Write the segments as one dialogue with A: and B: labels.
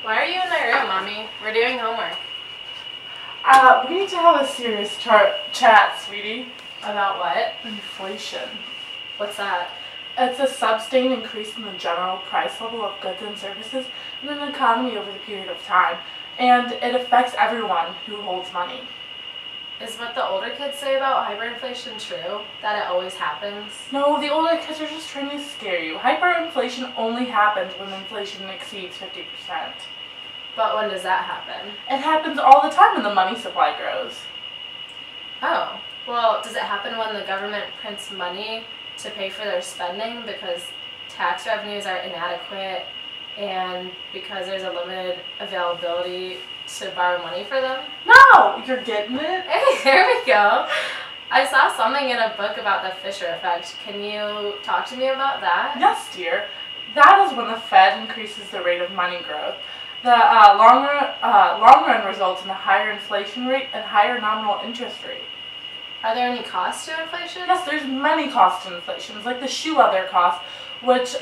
A: Why are you in my room, Mommy? We're doing homework.
B: We need to have a serious chat, sweetie.
A: About what?
B: Inflation.
A: What's that?
B: It's a sustained increase in the general price level of goods and services in an economy over the period of time, and it affects everyone who holds money.
A: Is what the older kids say about hyperinflation true? That it always happens?
B: No, the older kids are just trying to scare you. Hyperinflation only happens when inflation exceeds 50%.
A: But when does that happen?
B: It happens all the time when the money supply grows.
A: Oh, well, does it happen when the government prints money to pay for their spending because tax revenues are inadequate and because there's a limited availability to borrow money for them?
B: No! You're getting it?
A: Hey, there we go. I saw something in a book about the Fisher effect. Can you talk to me about that?
B: Yes, dear. That is when the Fed increases the rate of money growth. The long run results in a higher inflation rate and higher nominal interest rate.
A: Are there any costs to inflation?
B: Yes, there's many costs to inflation, like the shoe leather costs, which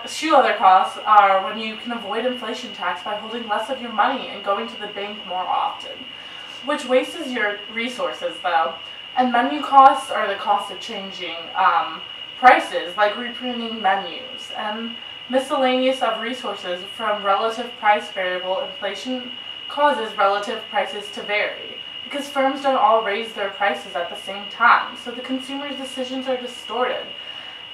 B: shoe leather costs are when you can avoid inflation tax by holding less of your money and going to the bank more often, which wastes your resources though. And menu costs are the cost of changing prices, like reprinting menus, and miscellaneous of resources from relative price variable. Inflation causes relative prices to vary because firms don't all raise their prices at the same time, so the consumer's decisions are distorted,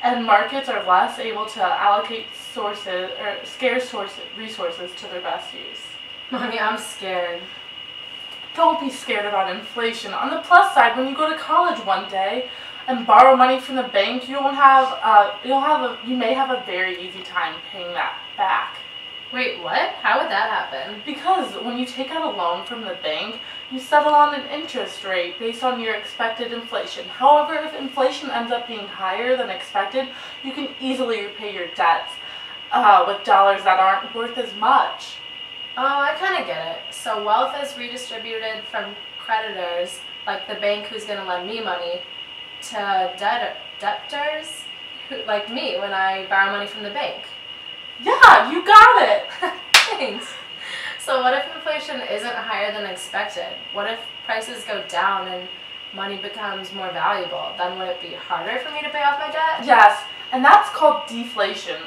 B: and markets are less able to allocate scarce resources to their best use.
A: Mommy, I'm scared.
B: Don't be scared about inflation. On the plus side, when you go to college one day and borrow money from the bank, you may have a very easy time paying that back.
A: Wait, what? How would that happen?
B: Because when you take out a loan from the bank, you settle on an interest rate based on your expected inflation. However, if inflation ends up being higher than expected, you can easily repay your debts with dollars that aren't worth as much.
A: Oh, I kind of get it. So wealth is redistributed from creditors, like the bank who's going to lend me money, to debtors, like me when I borrow money from the bank.
B: Yeah, you got it!
A: Thanks. So what if inflation isn't higher than expected? What if prices go down and money becomes more valuable? Then would it be harder for me to pay off my debt?
B: Yes, and that's called deflation,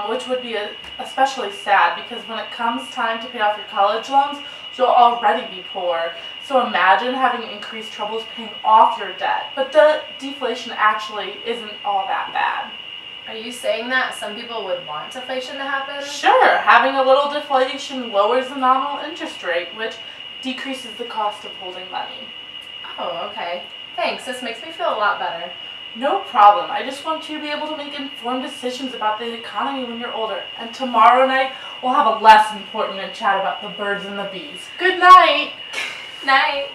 B: which would be especially sad because when it comes time to pay off your college loans, you'll already be poor. So imagine having increased troubles paying off your debt. But the deflation actually isn't all that bad.
A: Are you saying that some people would want inflation to happen?
B: Sure, having a little deflation lowers the nominal interest rate, which decreases the cost of holding money.
A: Oh, okay. Thanks, this makes me feel a lot better.
B: No problem. I just want you to be able to make informed decisions about the economy when you're older. And tomorrow night, we'll have a less important chat about the birds and the bees. Good night!
A: Night!